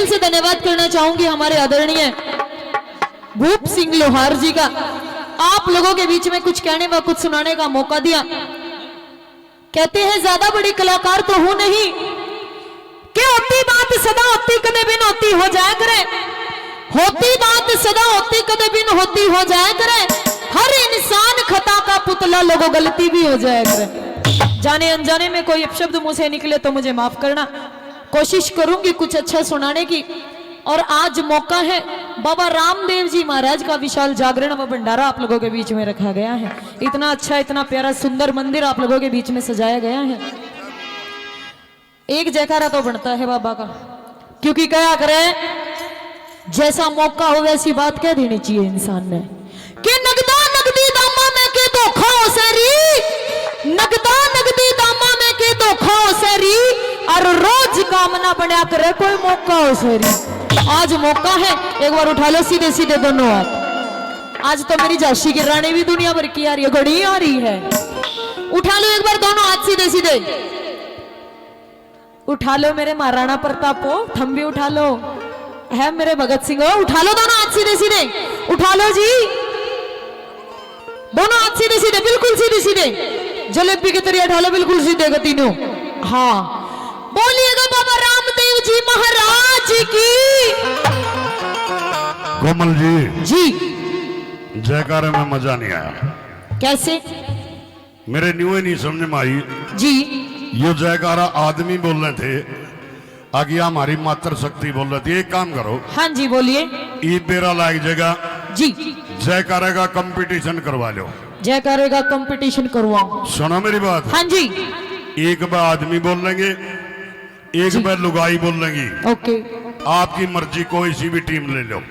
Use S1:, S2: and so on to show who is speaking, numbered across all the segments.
S1: दिल से धन्यवाद करना चाहूंगी हमारे आदरणीय भूप सिंह लोहार जी का। आप लोगों के बीच में कुछ कहने व कुछ सुनाने का मौका दिया। कहते हैं ज्यादा बड़ी कलाकार तो हूं नहीं कि होती बात सदा होती कदे बिन होती हो जाया करे, होती बात सदा होती कदे बिन होती हो जाया करे, हर इंसान खता का पुतला, लोगों गलती भी हो जाया करे। जाने अनजाने में कोई अपशब्द मुंह से निकले तो मुझे माफ करना, कोशिश करूंगी कुछ अच्छा सुनाने की। और आज मौका है बाबा रामदेव जी महाराज का विशाल जागरण व भंडारा आप लोगों के बीच में रखा गया है। इतना अच्छा, इतना प्यारा सुंदर मंदिर आप लोगों के बीच में सजाया गया है। एक जयकारा तो बनता है बाबा का, क्योंकि क्या करे, जैसा मौका हो वैसी बात कह देनी चाहिए इंसान ने कि नगदा नगदी दामा में के धोखा हो सरी, नगदा नगदी दामा में के धोखा हो सरी, और रोज कामना बना करे कोई मौका हो सरी। आज मौका है, एक बार उठा लो सीधे सीधे दोनों हाथ। आज तो मेरी झांसी की रानी भी दुनिया भर की आ रही है, घड़ी आ रही है। उठा लो एक बार दोनों हाथ सीधे सीधे, उठा लो मेरे महाराणा प्रताप हो, थम भी उठा लो, है मेरे भगत सिंह हो, उठा लो दोनों हाथ सीधे सीधे, उठा लो जी दोनों हाथ सीधे सीधे, बिल्कुल सीधे सीधे, जलेबी की तरह उठा लो, बिल्कुल सीधे गति नो। हाँ, बोलिएगा बाबा रामदेव जी महाराज की।
S2: कोमल जी जयकारे में मजा नहीं आया।
S1: कैसे?
S2: मेरे न्यू नहीं समझ में आई
S1: जी।
S2: ये जयकारा आदमी बोल रहे थे, आगे हमारी मातृ शक्ति बोल रही थी। एक काम करो।
S1: हाँ जी बोलिए।
S2: ईद बेरा लायक जगह
S1: जी,
S2: जयकारे का कंपटीशन करवा लो।
S1: जयकारे का कंपटीशन करवाओ।
S2: सुनो मेरी बात।
S1: हाँ जी।
S2: एक बार आदमी बोल लेंगे, एक बार लुगाई बोल लेंगी।
S1: ओके,
S2: आपकी मर्जी, कोई सी भी टीम ले लो।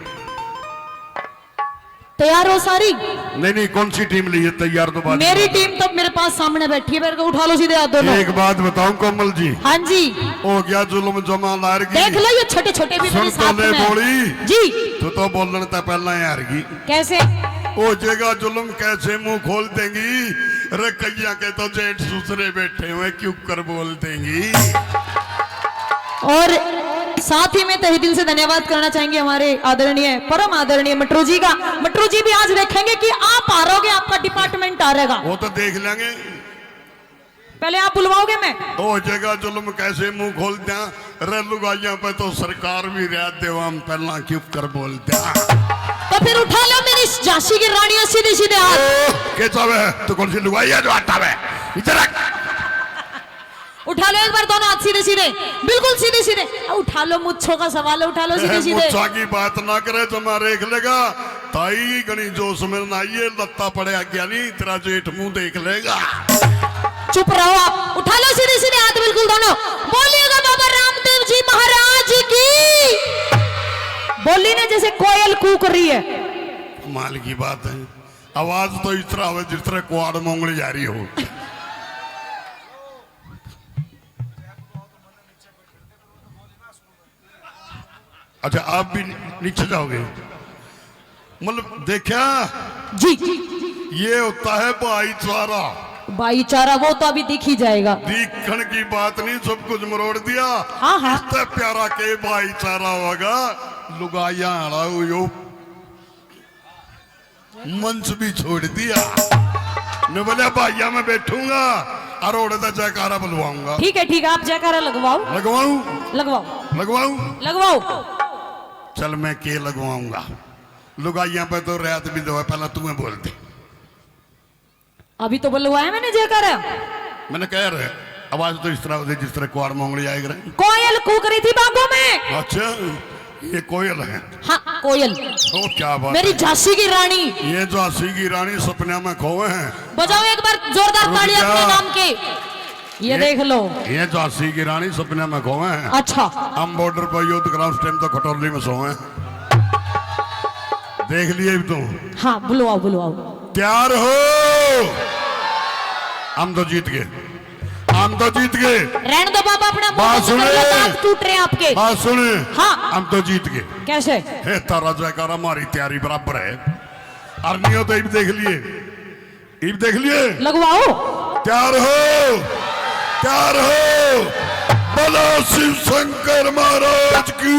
S1: तैयार हो सारी?
S2: नहीं, कौन सी टीम ली है? तैयार तो बात।
S1: मेरी टीम तो मेरे पास सामने बैठी है, मेरे को उठा लो सीधे हाथ दोनों।
S2: एक बात बताऊं कोमल जी।
S1: हाँ जी।
S2: हो गया जुल्म जमा लारगी।
S1: देख लो ये छोटे छोटे भी मेरे साथ में
S2: बोली
S1: जी।
S2: तो बोलने तो पहला यारगी
S1: कैसे
S2: हो जाएगा जुल्म, कैसे मुंह खोल देंगी? अरे कैया के तो जेठ दूसरे बैठे हुए क्यों कर बोल देंगी।
S1: और साथ ही में तहे दिल से धन्यवाद करना चाहेंगे हमारे आदरणीय परम आदरणीय मटरू जी का। मटरू जी भी आज देखेंगे कि आप आ रहोगे, आपका डिपार्टमेंट आ रहेगा।
S2: वो तो देख लेंगे,
S1: पहले आप बुलवाओगे। मैं
S2: हो जाएगा जुल्म, कैसे मुंह खोलते हैं? अरे लुगाइया पे तो सरकार भी रियायत दे, हम पहला क्यों कर बोलते हैं?
S1: तो फिर उठा लो मेरी झांसी की रानियां सीधे सीधे हाथ।
S2: कैसा है तो कौन सी लुगाइया जो आता है? इधर
S1: उठा लो एक बार दोनों हाथ सीधे सीधे, बिल्कुल सीधे सीधे। उठा लो, मुच्छों का सवाल है, उठा लो सीधे सीधे।
S2: मुच्छा की बात ना करे तो मैं देख लेगा ताई गणी जोश में ना, ये लत्ता पड़े आज्ञा नहीं, तेरा जेठ मुंह देख लेगा।
S1: चुप रहो आप, उठा लो सीधे सीधे हाथ बिल्कुल दोनों। बोलिएगा बाबा रामदेव जी महाराज की। बोली ना जैसे कोयल कूक रही है।
S2: कमाल की बात है, आवाज तो इस तरह हो जिस तरह कुआड़ मोंगली जा रही हो। अच्छा, आप भी नीचे जाओगे? मतलब देखा
S1: जी,
S2: ये होता है भाईचारा।
S1: भाईचारा वो तो अभी दिख ही जाएगा।
S2: दिखण की बात नहीं, सब कुछ मरोड़ दिया।
S1: हाँ हाँ,
S2: इतना प्यारा के भाईचारा होगा। लुगाइया यो मंच भी छोड़ दिया। मैं बोला भाइया मैं बैठूंगा और ओढ़ता जयकारा बुलवाऊंगा।
S1: ठीक है ठीक है, आप जयकारा लगवाओ।
S2: लगवाऊं?
S1: लगवाओ
S2: लगवाऊं?
S1: लगवाओ।
S2: चल मैं के लगवाऊंगा। लुगाइया पे तो रियायत भी दो, पहला तुम्हें बोलते।
S1: अभी तो बुलवाया मैंने जयकारा।
S2: मैंने कह रहे आवाज तो इस तरह होती जिस तरह कुआड़ मोंगली आएगा।
S1: कोयल कूक रही थी बागों में।
S2: अच्छा, ये कोयल है?
S1: हाँ कोयल।
S2: ओ क्या बात,
S1: मेरी झांसी की रानी।
S2: ये झांसी की रानी सपने में खोए हैं।
S1: बजाओ एक बार जोरदार ताली अपने नाम के। ये देख लो,
S2: ये झांसी की रानी सपने में खोए हैं।
S1: अच्छा,
S2: हम बॉर्डर पर युद्ध करा, उस टाइम तो खटोली में सोए हैं। देख लिए तुम?
S1: हाँ बुलवाओ बुलवाओ।
S2: तैयार हो? हम तो जीत गए, हम तो जीत गए।
S1: रहने दो बाबा, अपना
S2: बात सुने,
S1: टूट रहे आपके।
S2: बात सुने।
S1: हाँ,
S2: हम तो जीत गए।
S1: कैसे?
S2: हे तारा जयकारा, हमारी तैयारी बराबर है। और नहीं हो तो इब देख लिए, इब देख लिए।
S1: लगवाओ।
S2: तैयार हो? तैयार हो? बोलो शिव शंकर महाराज की।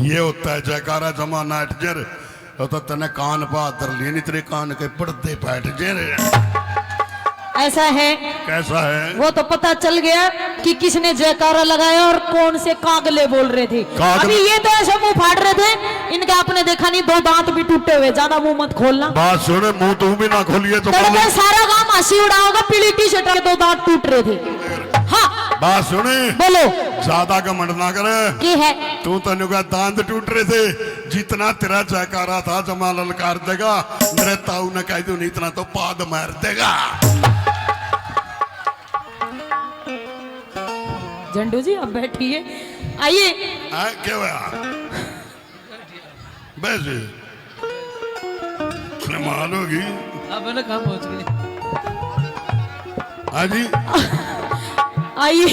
S2: ये होता है जयकारा जमाना अटजर तो तने कान पातर लिए नहीं तेरे कान के पड़ते बैठ जे।
S1: ऐसा है,
S2: कैसा है?
S1: वो तो पता चल गया कि किसने जयकारा लगाया और कौन से कागले बोल रहे थे। अभी ये तो ऐसे मुंह फाड़ रहे थे, इनका आपने देखा नहीं, 2 दांत भी टूटे हुए। ज्यादा मुंह मत खोलना।
S2: बात सुने, मुंह तू भी ना खोलिए तो
S1: सारा गांव हंसी उड़ाओगा। पीली टी शर्ट वाले 2 दांत टूट रहे थे। हाँ
S2: बात सुने,
S1: बोलो।
S2: ज्यादा घमंड ना करे
S1: की है
S2: तू तनु का दांत टूट रहे थे। जितना तेरा जयकारा था जमा ललकार देगा, मेरे ताऊ ने कह दू नहीं इतना तो पाद मार देगा।
S1: झंडू जी आप बैठिए, आइए।
S2: क्या हुआ? बैसे कमाल होगी।
S3: अब ना कहाँ पहुंच गए?
S2: हाँ जी
S1: आइए।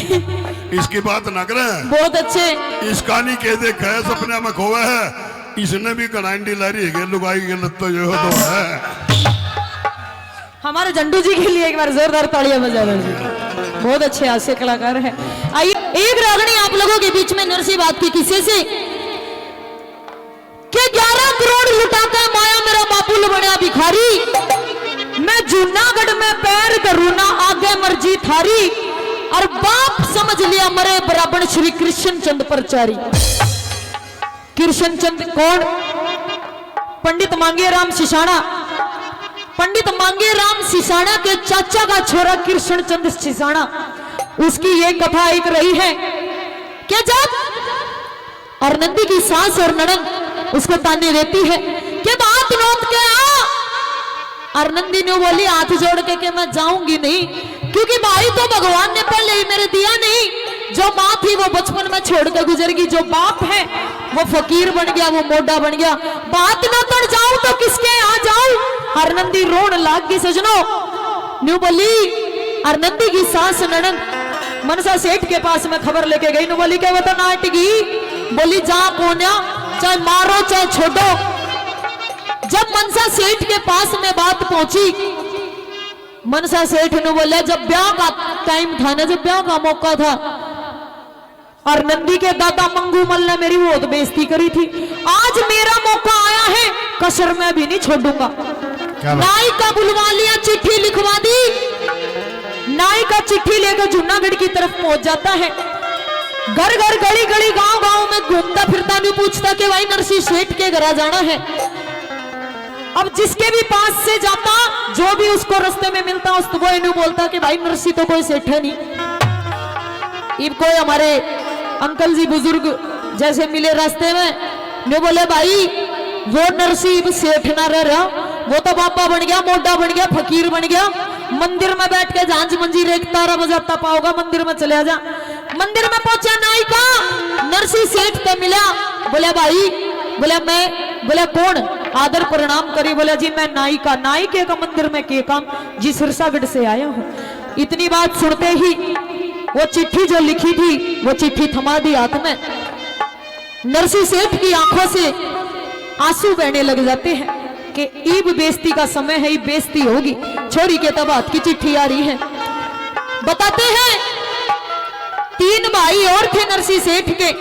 S2: इसकी बात ना करें।
S1: बहुत अच्छे।
S2: इसका नहीं कह दे कह सपने में खोया है। इसने भी कनाइंडी लारी है लुगाई के लत तो जो है।
S1: हमारे झंडू जी के लिए एक बार जोरदार तालियां बजा दीजिए। बहुत अच्छे हास्य कलाकार हैं। आइए, एक रागनी आप लोगों के बीच में नरसी बात की किसी से कि 11 करोड़ लुटाता है माया मेरा बाबुल बना भिखारी। मैं जूनागढ़ में पैर करूं ना आगे मर्जी थारी। और बाप समझ लिया मरे बराबर श्री कृष्ण चंद परचारी। कृष्ण चंद कौन? पंडित मांगे राम सिसाना। पंडित मांगे राम सिसाना के चाचा का छोरा कृष्ण चंद सिसाना। उसकी ये कथा एक रही है कि जब अरनंदी की सास और ननद उसको ताने देती है कि बात नोट के आ। अरनंदी ने बोली हाथ जोड़ के कि मैं जाऊंगी नहीं, क्योंकि भाई तो भगवान ने पहले ही मेरे दिया नहीं। जो माँ थी वो बचपन में छोड़ के गुजर गई, जो बाप है वो फकीर बन गया, वो मोटा बन गया। बात न कर जाऊं तो किसके यहाँ जाऊं। अरनंदी रोड लाग गई सजनो। न्यू बोली अरनंदी की सास ननद मनसा सेठ के पास में खबर लेके गई। नु बोली क्या बता नाटगी। बोली जा कोन्या, चाहे मारो चाहे छोड़ो। जब मनसा सेठ के पास में बात पहुंची, मनसा सेठ ने बोला जब ब्याह का टाइम था ना, जब ब्याह का मौका था, और नंदी के दादा मंगू मल ने मेरी बहुत बेइज्जती करी थी। आज मेरा मौका आया है, कसर में भी नहीं छोड़ूंगा। नाई का बुलवा लिया, चिट्ठी लिखवा दी। नाई का चिट्ठी लेकर जूनागढ़ की तरफ पहुंच जाता है। घर घर गली गली गांव गांव में घूमता फिरता भी पूछता कि भाई नरसी सेठ के घर जाना है। अब जिसके भी पास से जाता, जो भी उसको रास्ते में मिलता, उसको वो इन्हें बोलता कि भाई नरसी तो कोई सेठ है नहीं। इब कोई हमारे अंकल जी बुजुर्ग जैसे मिले रास्ते में, ने बोले भाई वो नरसी सेठ ना रह रहा, वो तो बापा बन गया, मोटा बन गया, फकीर बन गया। मंदिर में बैठ के झांझ मंजीर एक तारा बजाता पाओगा, मंदिर में चले जा। मंदिर में पहुंचा नाई का, नरसी सेठ को मिला। बोले भाई, बोले मैं, बोले कौन? आदर प्रणाम करी। बोला जी मैं नाई का। नाई के का मंदिर में के काम? जी सिरसागढ़ से आया हूं। इतनी बात सुनते ही वो चिट्ठी जो लिखी थी वो चिट्ठी थमा दी हाथ में। नरसी सेठ की आंखों से आंसू बहने लग जाते हैं कि ईब बेइज्जती का समय है, ईब बेइज्जती होगी। छोरी के तब हाथ की चिट्ठी आ रही है। बताते हैं 3 भाई और थे नरसी सेठ के,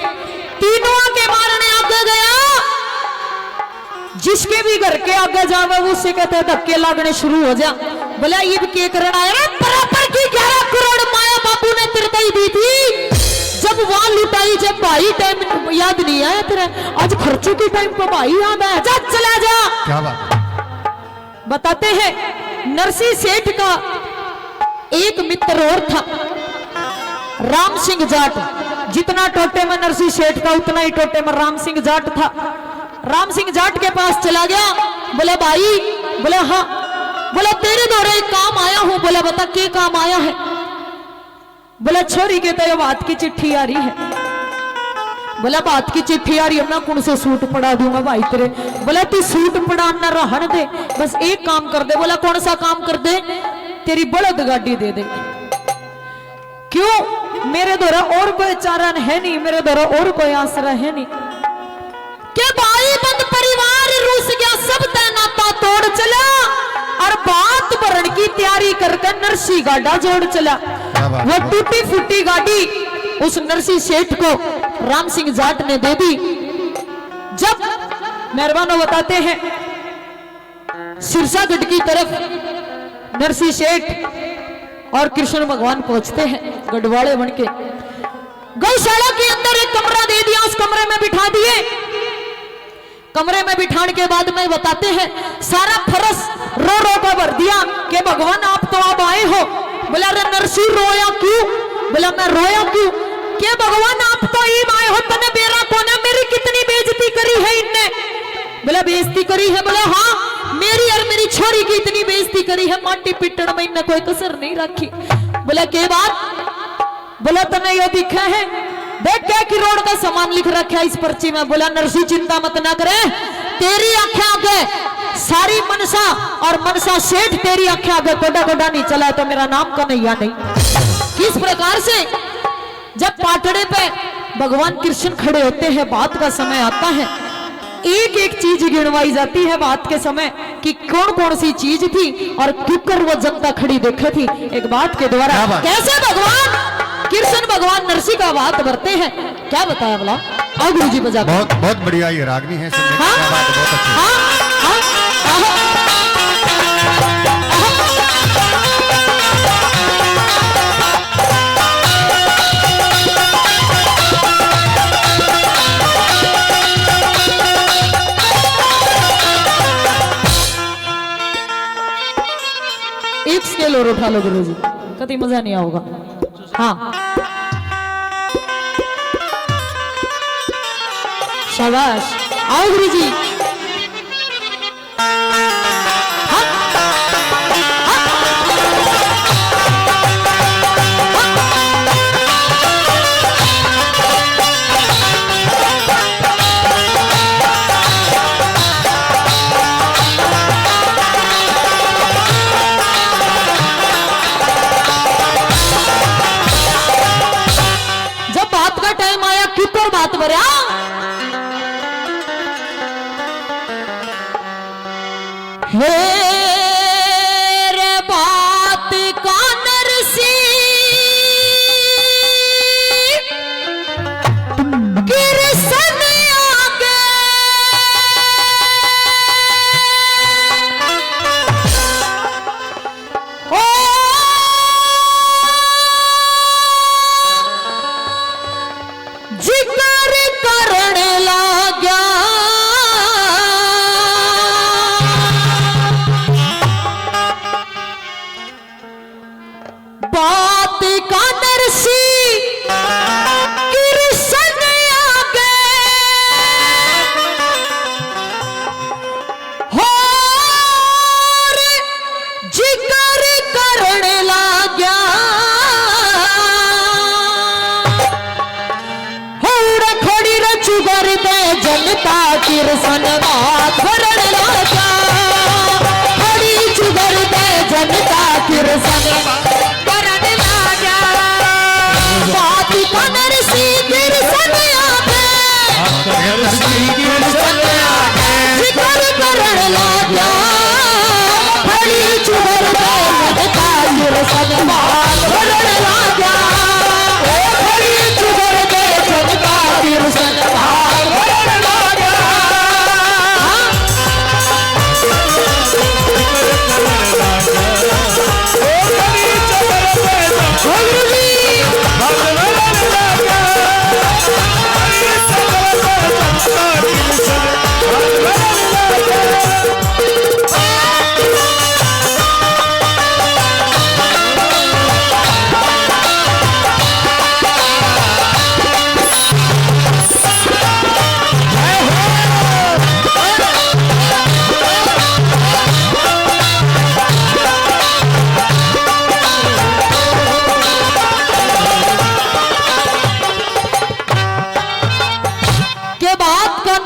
S1: तीनों के मारने आगे गया। जिसके भी घर के आगे जावे वो उससे कहते धक्के लागने शुरू हो जा। बोला ईब के करना है? बराबर की 11 करोड़ माया बापू ने तिरताई दी थी। जब वहां लुटाई, जब भाई टाइम याद नहीं आया तेरा? आज खर्चों के टाइम पर भाई याद आया। जा चला जा।
S2: क्या बात?
S1: बताते हैं नरसी सेठ का एक मित्र और था, राम सिंह जाट। जितना टोटे में नरसी सेठ था उतना ही टोटे में राम सिंह जाट था। राम सिंह जाट के पास चला गया। बोले भाई, बोले हाँ। बोला तेरे द्वारा एक काम आया हूं। बोला बता क्या काम आया है? बोला छोरी के तो बात की चिट्ठी आ रही है। बोला बात की चिट्ठी आ रही है, मैं कौन से सूट पड़ा दूंगा भाई तेरे। बोला तू सूट पड़ाना रहन दे, बस एक काम कर दे। बोला कौन सा काम कर दे? तेरी बड़द गाड़ी दे दे। क्यों? मेरे द्वारा और कोई चारा है नहीं, मेरे द्वारा और कोई आसरा है नहीं। के भाई बंद परिवार रूस गया, सब नाता तोड़ चला और बात भरण की तैयारी करके नरसी गाड़ा जोड़ चला। वो टूटी फूटी गाड़ी उस नरसी सेठ को राम सिंह जाट ने दे दी। जब मेहरबानों बताते हैं सिरसागढ़ की तरफ नरसी सेठ और कृष्ण भगवान पहुंचते हैं गढ़वाले बनके। गौशाला के अंदर एक कमरा दे दिया, उस कमरे में बिठा दिए। कमरे में बिठाने के बाद में बताते हैं सारा फरस रो रो कर भर दिया कि भगवान आप तो अब आए हो। बोला अरे नरसी रोया क्यों? बोला मैं रोया क्यों कि भगवान आप तो ईब आए हो, तने बेरा कोने मेरी कितनी बेइज्जती करी है इनने। बोला बेइज्जती करी है? बोला हाँ मेरी और मेरी छोरी की इतनी बेइज्जती करी है, माटी पिटण में इनने कोई कसर नहीं रखी। बोला के बात? बोला तने ये दिखा है देख क्या कि रोड का सामान लिख रखा है इस पर्ची में। बोला नरसी चिंता मत ना करे, तेरी आंखें आगे सारी मनसा और मनसा सेठ तेरी आंखें आगे कोडा कोडा नहीं चला तो मेरा नाम कन्हैया नहीं। किस प्रकार से जब पाटड़े पे भगवान कृष्ण खड़े होते हैं, बात का समय आता है, एक एक चीज गिनवाई जाती है बात के समय कि कौन कौन सी चीज थी और क्यों वो जनता खड़ी देखी थी एक बात के द्वारा। कैसे भगवान कृष्ण भगवान नरसी का बात भरते हैं, क्या बताया बोला? आओ गुरु जी बजा।
S4: बहुत बहुत बढ़िया ये रागनी है,
S1: हाँ?
S4: बात बहुत अच्छी।
S1: एक स्केल और उठा लो गुरु जी, कभी मजा नहीं आओगा। हाँ शाबाश, आओ गुरु जी। जब बात का टाइम आया क्यों पर बात भरा, हे रे बात का नरसी कृष्ण आगे ओ जिक्र करने लगा। बात का नरसी कृष्ण आगे और जिक्र करने लगा। खड़ी रचुगर दे जनता कृष्ण बात भरण लगा। खड़ी चुगर दे जनता कृष्ण भरण लगा। बात का नरसी कृष्ण आगे जिक्र करण लगा। खड़ी चुगर दे जनता कृष्ण बात भरण लगा। खड़ी चुगर दे जनता कृष्ण बात भरण लगा।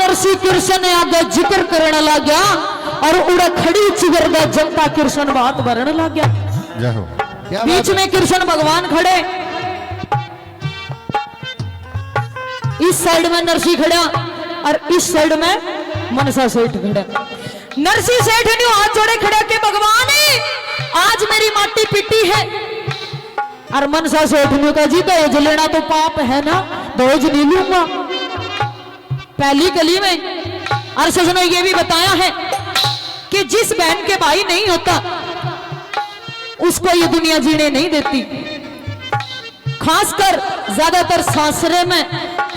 S1: नरसी कृष्ण आगे जिक्र करने लग गया और उड़ा खड़ी चिगर दा जनता कृष्ण बात भरने लग गया।
S4: जय हो।
S1: बीच में कृष्ण भगवान खड़े, इस साइड में नरसी खड़ा और इस साइड में मनसा सेठ खड़ा। नरसी सेठ ने हाथ जोड़े खड़े के भगवान आज मेरी माटी पिटी है। और मनसा सेठ का जी दहेज लेना तो पाप है ना, दहेज नहीं लूंगा पहली गली में। और सजनों ये भी बताया है कि जिस बहन के भाई नहीं होता उसको ये दुनिया जीने नहीं देती। खासकर ज्यादातर सासरे में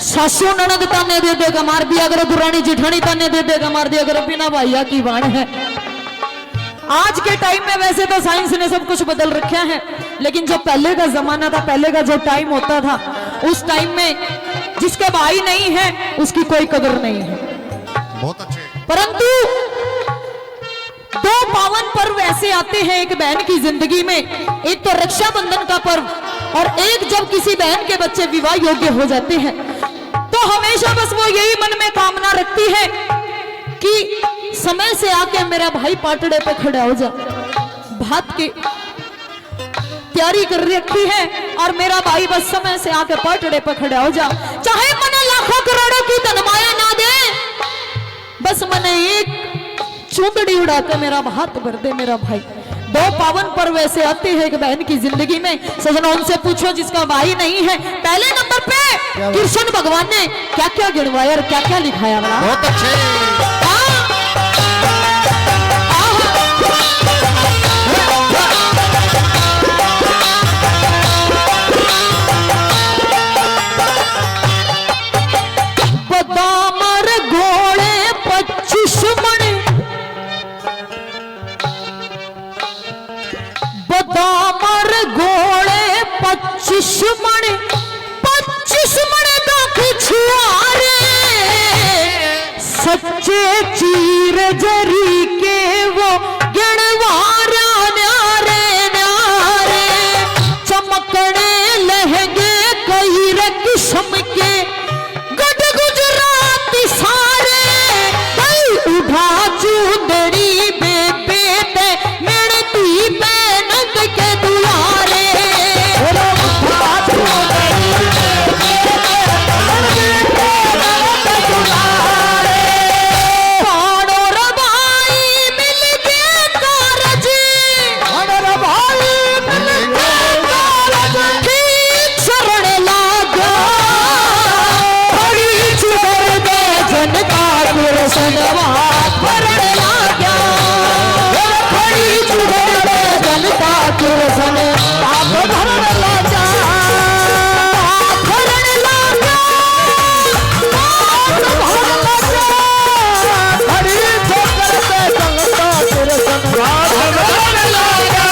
S1: सासू ननद ताने दे देगा मार दिया करो, दुरानी जिठानी ताने दे देगा मार दिया करो, बिना भैया की बाण है। आज के टाइम में वैसे तो साइंस ने सब कुछ बदल रखा है, लेकिन जो पहले का जमाना था, पहले का जो टाइम होता था, उस टाइम में जिसके भाई नहीं है उसकी कोई कदर नहीं है।
S4: बहुत अच्छे।
S1: परंतु दो पावन पर्व ऐसे आते हैं एक बहन की जिंदगी में, एक तो रक्षाबंधन का पर्व और एक जब किसी बहन के बच्चे विवाह योग्य हो जाते हैं, तो हमेशा बस वो यही मन में कामना रखती है कि समय से आके मेरा भाई पाटड़े पे खड़ा हो जा। भात की तैयारी कर रखी है और मेरा भाई बस समय से आके पाटड़े पे खड़ा हो जा। चाहे मन लाखों करोड़ों की धनमाया ना दे, बस मन एक चूंदड़ी उड़ा के मेरा भात भर दे मेरा भाई। दो पावन पर्व ऐसे आते हैं एक बहन की जिंदगी में। सजना उनसे पूछो जिसका भाई नहीं है। पहले नंबर पे कृष्ण भगवान ने क्या क्या गिनवाया और क्या क्या लिखाया बड़ा
S4: बहुत अच्छे।
S1: बदामर घोड़े 25 मन, बदामर घोड़े 25 मन, 25 मन दाख छुआरे, सच्चे चीर जरी के वो गिणवारा न्यारे न्यारे, चमकने लहंगे कई रे किस्म के गढ़ गुजराती सारे, कई उठा चूंदड़ी बेबे ते मिणती बैनंद के दुआरे, उठा चूंदड़ी पाणोर भाई मिल गए कारज, पाणोर भाई मिल गए कारज, ठीक शरण लागा बड़ी चुगर दे जनता कुरसनवात भरण लाग्या, बड़ी चुगर दे जनता कुरसन आप भरण लागा, भरण लागा, भरण लागा, बड़ी चुगर दे जनता कुरसनवात भरण लागा,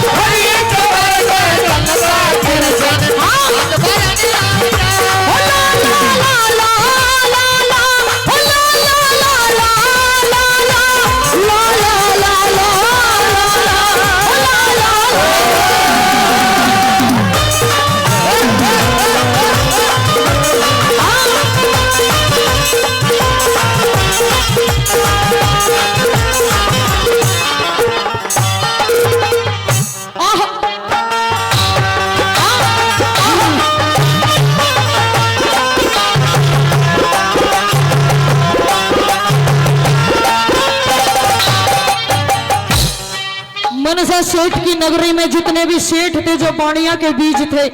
S1: बड़ी चुगर दे जनता कुरसनवात भरण लागा। मनसा सेठ की नगरी में जितने भी सेठ थे जो बाणिया के बीज थे,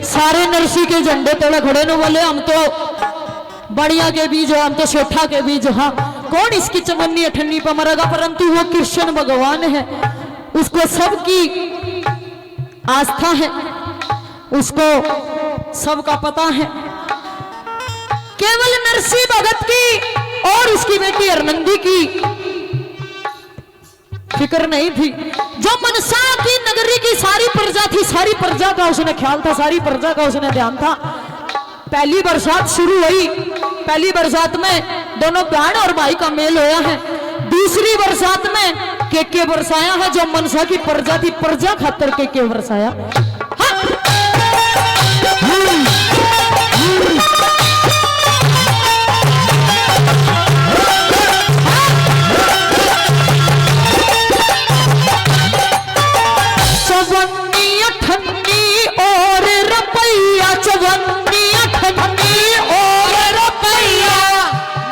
S1: सारे नरसी के झंडे तले खड़े न बोले हम तो बाणिया के बीज हो, हम तो सेठा के बीज। हाँ, कौन इसकी चमन्नी अठन्नी पर मरेगा, परंतु वो कृष्ण भगवान है, उसको सबकी आस्था है, उसको सबका पता है। केवल नरसी भगत की और उसकी बेटी अरनंदी की फिक्र नहीं थी। जो मनसा की नगरी की सारी प्रजा थी, सारी प्रजा का उसने ख्याल था, सारी प्रजा का उसने ध्यान था। पहली बरसात शुरू हुई, पहली बरसात में दोनों बहन और भाई का मेल होया है। दूसरी बरसात में के बरसाया है, जो मनसा की प्रजा थी, प्रजा खातर के बरसाया। चवन्नी अठन्नी और रुपया, चवन्नी अठन्नी और रुपया,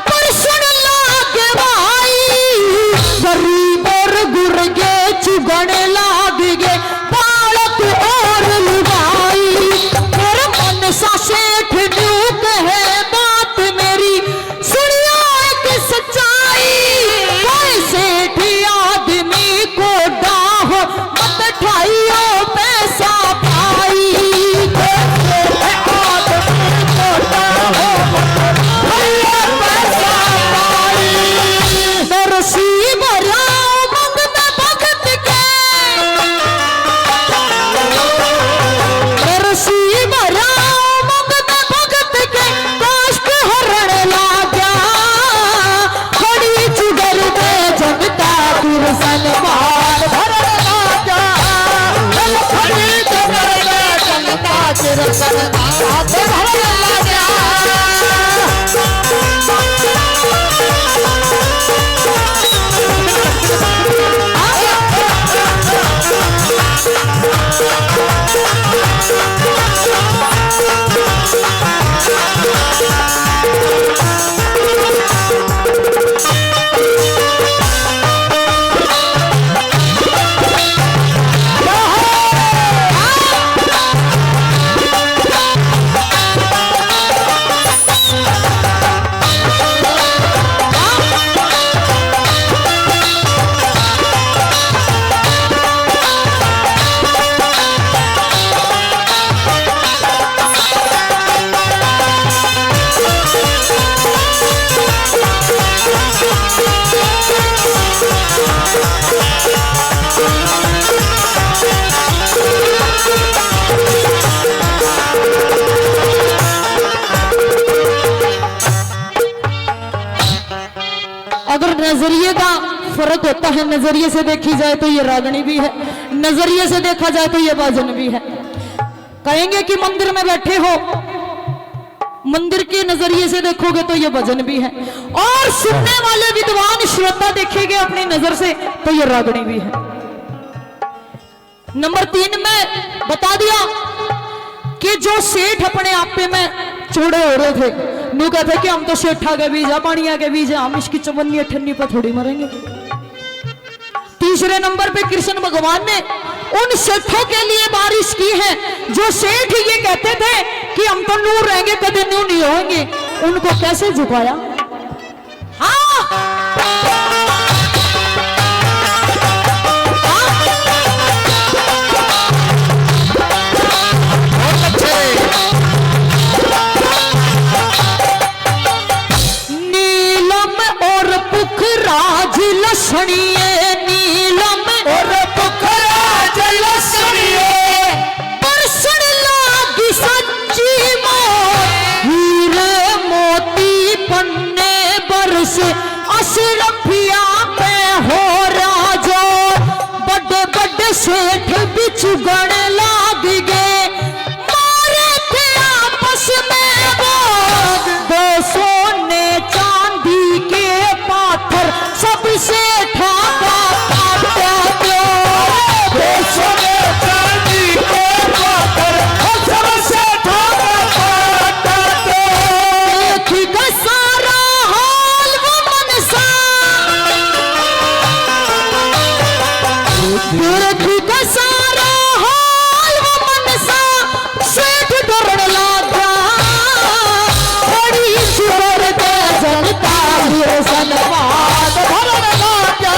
S1: बरसण लागे भाई गरीब और गुर्गे चुगण लाग गे, सनमान भरन राजा खरीद करले चलता चिरसन हाथ भरन राजा अगर नजरिए का फर्क होता है, नजरिए से देखी जाए तो ये रागनी भी है, नजरिए से देखा जाए तो ये बाजन भी है। कहेंगे कि मंदिर में बैठे हो, मंदिर के नजरिए से देखोगे तो ये भजन भी है, और सुनने वाले विद्वान श्रोता देखेंगे अपनी नजर से तो ये रागनी भी है। नंबर 3 में बता दिया कि जो सेठ अपने आप पे में चौड़े हो रहे थे, नू कहते कि हम तो सेठा के बीज है, पानिया के बीज है, हम इसकी चवन्नी ठन्नी पर थोड़ी मरेंगे। तीसरे नंबर पे कृष्ण भगवान ने उन सेठों के लिए बारिश की है जो सेठ ये कहते थे कि हम तो नूर रहेंगे, कभी नू नहीं होंगे, उनको कैसे झुकाया। नीलम और पुखराज लसणिए, नीलम और पुखराज लसणिए, बरसण लागी सच्ची मोर, हीरे मोती पन्ने बरस अशरफिया पे हो राजो, बड़े बड़े सेठ बिछुगण लाग गए, मारे थे आपस में वो दो सोने चांदी के पाथर, सबसे ठाका पाता दो, दो सोने चांदी के पाथर, सबसे ठाका पाता दो। देखिएगा सारा हाल वो मनसा, देखिएगा सारा हाल वो मनसा, सेठ डरन लागा, बड़ी शुगर दे जनता ये सनवाद भरन लागा,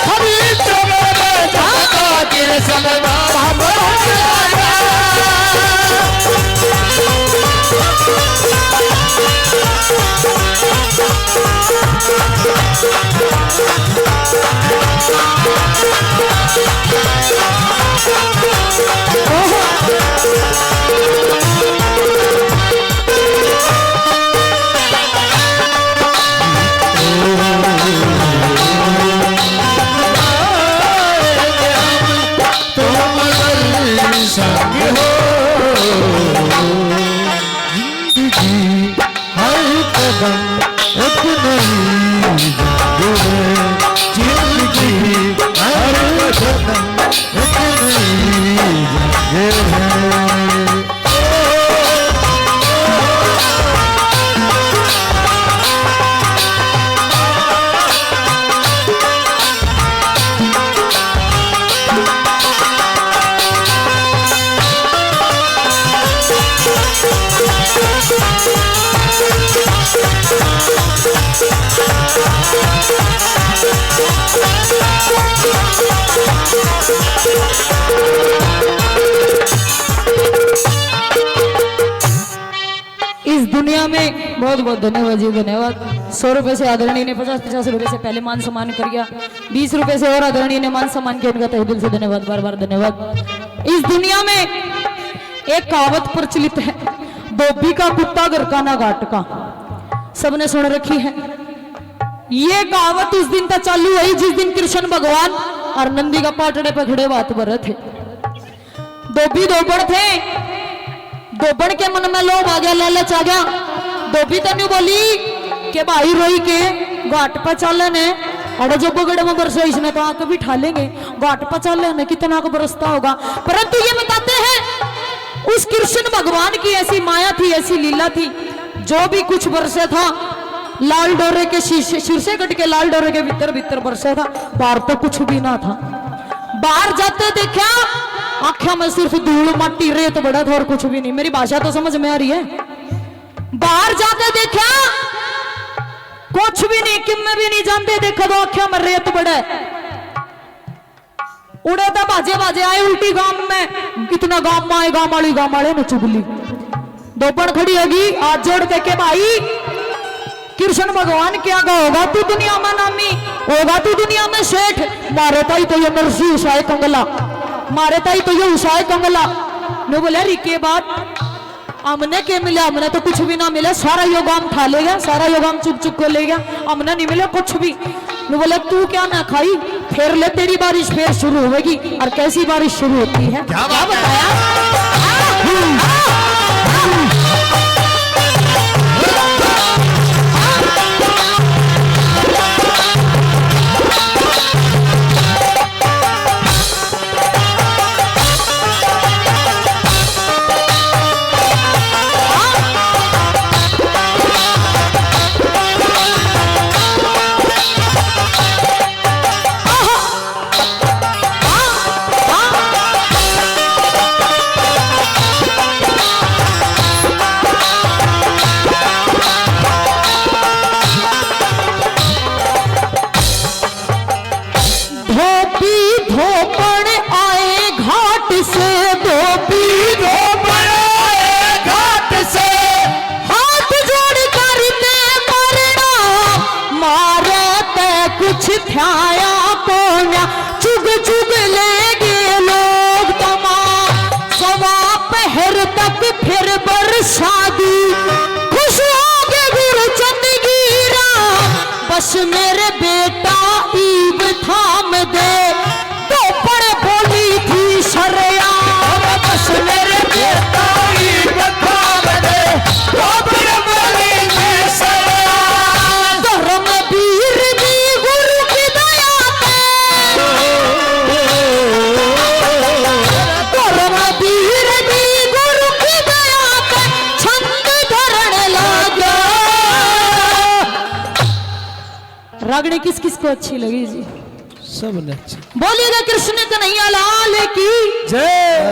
S1: खरीद मेरे जनता के सनवाद भरन लागा। इस दुनिया में बहुत बहुत धन्यवाद जी, धन्यवाद। 100 रुपए से आदरणीय ने 50-50 रुपए से पहले मान सम्मान कर गया, 20 रुपए से और आदरणीय ने मान सम्मान किया, उनका तहे दिल से धन्यवाद, बार बार धन्यवाद। इस दुनिया में एक कहावत प्रचलित है, धोबी का कुत्ता घर का ना घाट का, सबने सुन रखी है। ये कहावत उस दिन तक चालू हुई जिस दिन कृष्ण भगवान और नंदी का पाटड़े पे खड़े बात बर थे। धोबी धोबड़ थे, धोबड़ के मन में लोभ आ गया, लालच आ गया। धोबी तो नहीं बोली कि भाई रोई के घाट पर चलने और जो बगड़े में बरसा इसने कहा कभी ठा लेंगे, घाट पर चलने कितना का बरसता होगा। परंतु ये बताते हैं उस कृष्ण भगवान की ऐसी माया थी, ऐसी लीला थी, जो भी कुछ बरसे था लाल डोरे के शीर्षे कट के लाल डोरे के भीतर भीतर बरसा था, बाहर तो कुछ भी ना था। बाहर जाते देखा आंखों में सिर्फ धूल मट्टी रेत बड़ा था और कुछ भी नहीं। मेरी भाषा तो समझ में आ रही है। बाहर जाते देखा कुछ भी नहीं, किम में भी नहीं जानते, देखा तो आंखों में रेत बड़ा उड़े तो बाजे बाजे आए उल्टी गांव में, इतना गांव में आए, गांव वाले ने चुगली। दोपहर खड़ी होगी हाथ जोड़ के भाई कृष्ण भगवान क्या का होगा तू दुनिया में नामी, होगा तू दुनिया में सेठ, मारे ताई तो ये नरसी उषाए कंगला, मारे ताई तो ये उषाए कंगला। ने बोले री के बात हमने के मिला, हमने तो कुछ भी ना मिला, सारा योगाम खा ले गया, सारा योगाम चुप चुप को ले गया, हमने नहीं मिला कुछ भी। ने बोले तू क्या ना खाई, फिर ले तेरी बारिश फिर शुरू होगी। और कैसी बारिश शुरू होती है क्या बताया। ध्याया कोना चुग चुग ले गए लोग तमा सवा पहर तक फिर बरसा दी, खुश हो गए गुरचंद गिरा, बस मेरे बेटा ईब थाम दे, तो पड़े बोली थी शरया, बस मेरे बेटा ईब थाम दे, तो पड़े बोली थी शरया। धर्म वीर दी गुरु की दया पे, धर्म वीर दी गुरु की दया पे छंद धरण लगा। रागनी किस किस को अच्छी लगी जी?
S3: सब ने अच्छी।
S1: बोलिएगा कृष्ण कन्हैया लाल की
S3: जय।